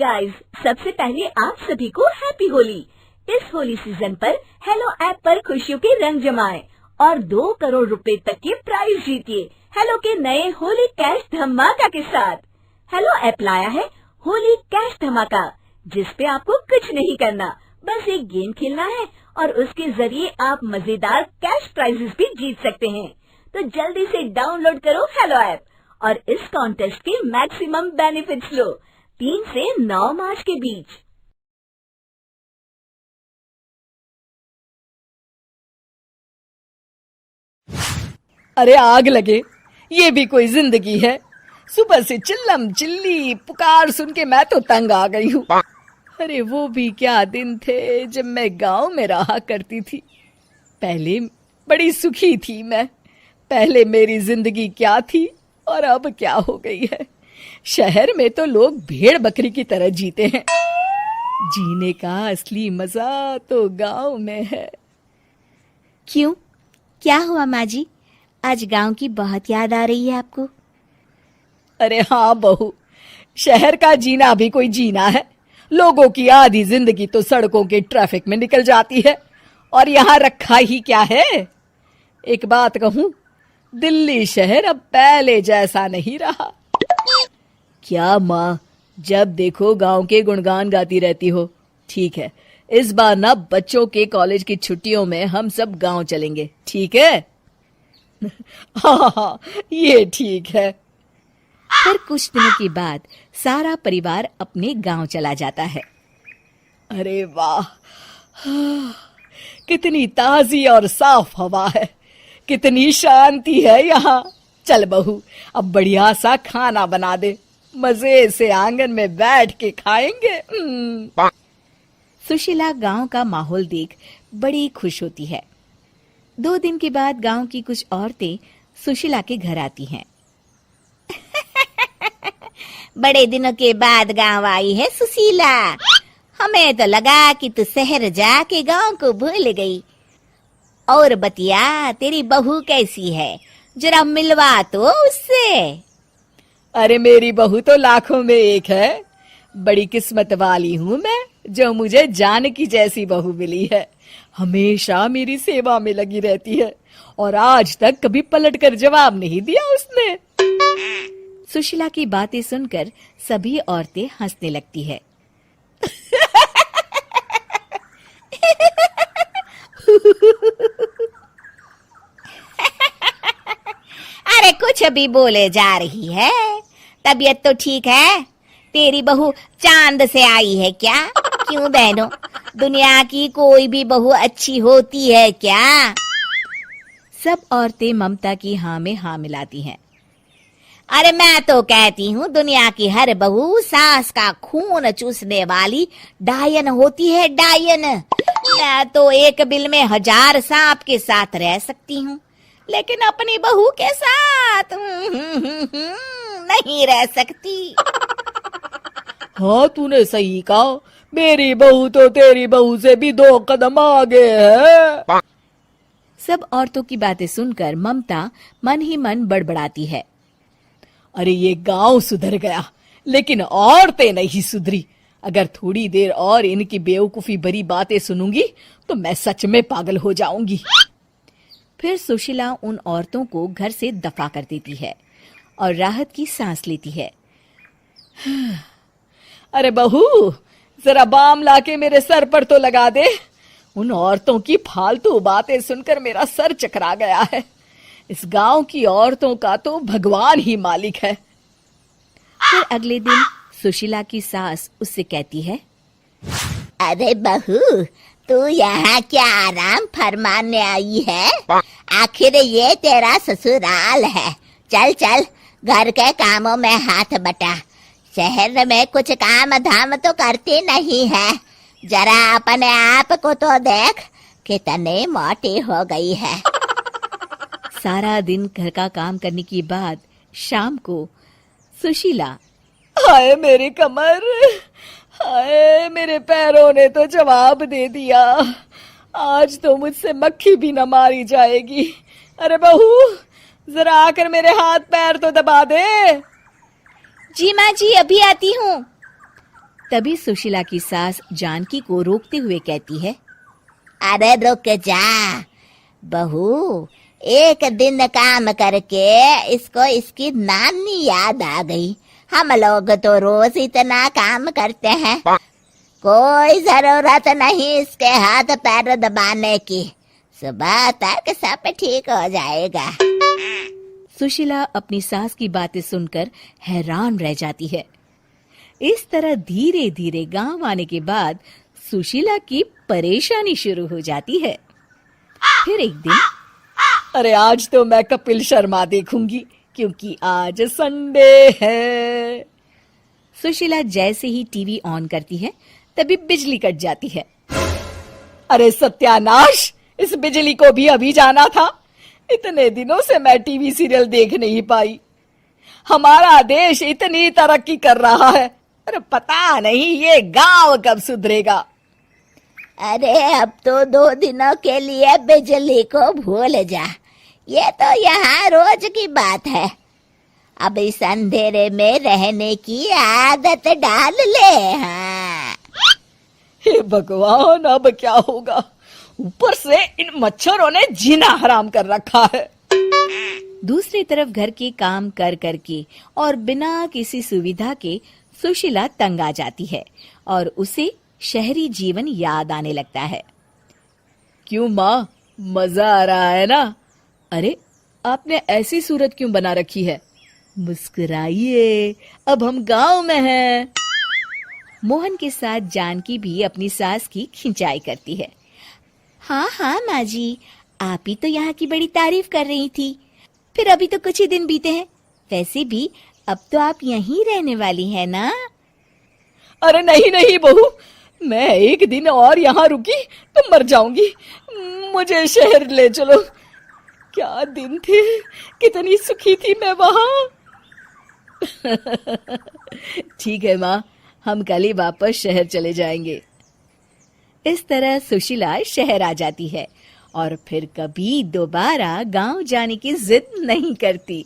Guys, सबसे पहले आप सभी को हैप्पी होली। इस होली सीजन पर हेलो ऐप पर खुशियों के रंग जमाएं और 2 करोड़ रुपए तक के प्राइज जीतिए हेलो के नए होली कैश धमाका के साथ। हेलो ऐप लाया है होली कैश धमाका, जिस पे आपको कुछ नहीं करना, बस एक गेम खेलना है और उसके जरिए आप मजेदार कैश प्राइजेस भी जीत सकते हैं। तो जल्दी से डाउनलोड करो हेलो ऐप और इस कॉन्टेस्ट के मैक्सिमम बेनिफिट्स लो 3 से 9 मार्च के बीच। अरे आग लगे, ये भी कोई जिंदगी है। सुबह से चिल्लम चिल्ली पुकार सुन के मैं तो तंग आ गई हूँ। अरे वो भी क्या दिन थे जब मैं गांव में रहा करती थी। पहले बड़ी सुखी थी मैं। पहले मेरी जिंदगी क्या थी और अब क्या हो गई है। शहर में तो लोग भेड़ बकरी की तरह जीते हैं। जीने का असली मजा तो गांव में है। क्यों, क्या हुआ माँ जी? आज गांव की बहुत याद आ रही है आपको? अरे हाँ बहू, शहर का जीना भी कोई जीना है। लोगों की आधी जिंदगी तो सड़कों के ट्रैफिक में निकल जाती है और यहाँ रखा ही क्या है। एक बात कहूँ, दिल्ली शहर अब पहले जैसा नहीं रहा। क्या माँ, जब देखो गांव के गुणगान गाती रहती हो। ठीक है, इस बार ना बच्चों के कॉलेज की छुट्टियों में हम सब गांव चलेंगे, ठीक है? हाँ, ये ठीक है। फिर कुछ दिनों के बाद सारा परिवार अपने गांव चला जाता है। अरे वाह, कितनी ताजी और साफ हवा है, कितनी शांति है यहाँ। चल बहू, अब बढ़िया सा खाना बना दे, मजे से आंगन में बैठ के खाएंगे। सुशीला गांव का माहौल देख बड़ी खुश होती है। 2 दिन के बाद गांव की कुछ औरतें सुशीला के घर आती हैं। बड़े दिनों के बाद गांव आई है सुशीला। हमें तो लगा कि तू शहर जाके गांव को भूल गई। और बतिया, तेरी बहू कैसी है? जरा मिलवा तो उससे। अरे मेरी बहू तो लाखों में एक है। बड़ी किस्मत वाली हूँ मैं जो मुझे जानकी जैसी बहू मिली है। हमेशा मेरी सेवा में लगी रहती है और आज तक कभी पलटकर जवाब नहीं दिया उसने। सुशीला की बातें सुनकर सभी औरतें हंसने लगती है। अरे कुछ भी बोले जा रही है। तबीयत तो ठीक है? तेरी बहू चांद से आई है क्या? क्यों बहनों, दुनिया की कोई भी बहू अच्छी होती है क्या? सब औरतें ममता की हाँ में हाँ मिलाती हैं। अरे मैं तो कहती हूँ दुनिया की हर बहू सास का खून चूसने वाली डायन होती है, डायन। मैं तो एक बिल में 1000 सांप के साथ रह सकती हूँ, लेकिन अपनी बहू के साथ नहीं रह सकती। हाँ, तूने सही कहा। मेरी बहू तो तेरी बहू से भी 2 कदम आगे है। सब औरतों की बातें सुनकर ममता मन ही मन बड़बड़ाती है। अरे ये गांव सुधर गया, लेकिन औरतें नहीं सुधरी। अगर थोड़ी देर और इनकी बेवकूफी भरी बातें सुनूंगी तो मैं सच में पागल हो जाऊंगी। फिर सुशीला उन औरतों को घर से दफा कर देती है और राहत की सांस लेती है। अरे बहू, जरा बाम लाके मेरे सर पर तो लगा दे। उन औरतों की फालतू बातें सुनकर मेरा सर चकरा गया है। इस गांव की औरतों का तो भगवान ही मालिक है। फिर अगले दिन सुशीला की सास उससे कहती है, अरे बहू, तू यहाँ क्या आराम फरमाने आई है? आखिर ये तेरा ससुराल है। चल चल, घर के कामों में हाथ बटा। शहर में कुछ काम धाम तो करती नहीं है। जरा अपने आप को तो देख, कितनी मोटी हो गई है। सारा दिन घर का काम करने के बाद शाम को सुशीला, हाय मेरी कमर, हाय मेरे पैरों ने तो जवाब दे दिया। आज तो मुझसे मक्खी भी न मारी जाएगी। अरे बहू, जरा आकर मेरे हाथ पैर तो दबा दे। जी माँ जी, अभी आती हूँ। तभी सुशीला की सास जानकी को रोकते हुए कहती है, अरे रुक जा बहू, एक दिन काम करके इसको इसकी नानी याद आ गई। हम लोग तो रोज इतना काम करते हैं, कोई जरूरत नहीं इसके हाथ पैर दबाने की, सुबह तक सब ठीक हो जाएगा। सुशीला अपनी सास की बातें सुनकर हैरान रह जाती है। इस तरह धीरे धीरे गांव आने के बाद सुशीला की परेशानी शुरू हो जाती है। फिर एक दिन, अरे आज तो मैं कपिल शर्मा देखूंगी क्योंकि आज संडे है। सुशीला जैसे ही टीवी ऑन करती है तभी बिजली कट जाती है। अरे सत्यानाश, इस बिजली को भी अभी जाना था। इतने दिनों से मैं टीवी सीरियल देख नहीं पाई। हमारा देश इतनी तरक्की कर रहा है, अरे पता नहीं ये गांव कब सुधरेगा। अरे अब तो 2 दिनों के लिए बिजली को भूल जा, ये तो यहाँ रोज की बात है। अब इस अंधेरे में रहने की आदत डाल ले। हाँ। हे भगवान, अब क्या होगा? ऊपर से इन मच्छरों ने जीना हराम कर रखा है। दूसरी तरफ घर के काम कर करके और बिना किसी सुविधा के सुशीला तंग आ जाती है और उसे शहरी जीवन याद आने लगता है। क्यों माँ, मजा आ रहा है ना? अरे आपने ऐसी सूरत क्यों बना रखी है? मुस्कुराइए, अब हम गांव में हैं। मोहन के साथ जानकी भी अपनी सास की खिंचाई करती है। हाँ हाँ माँ जी, आप ही तो यहाँ की बड़ी तारीफ कर रही थी। फिर अभी तो कुछ ही दिन बीते हैं, वैसे भी अब तो आप यहीं रहने वाली हैं ना? अरे नहीं नहीं बहू, मैं एक दिन और यहाँ रुकी तो मर जाऊंगी। मुझे शहर ले चलो। क्या दिन थे, कितनी सुखी थी मैं वहाँ। ठीक है माँ, हम कल ही वापस शहर चले जाएंगे। इस तरह सुशीला शहर आ जाती है और फिर कभी दोबारा गांव जाने की जिद नहीं करती।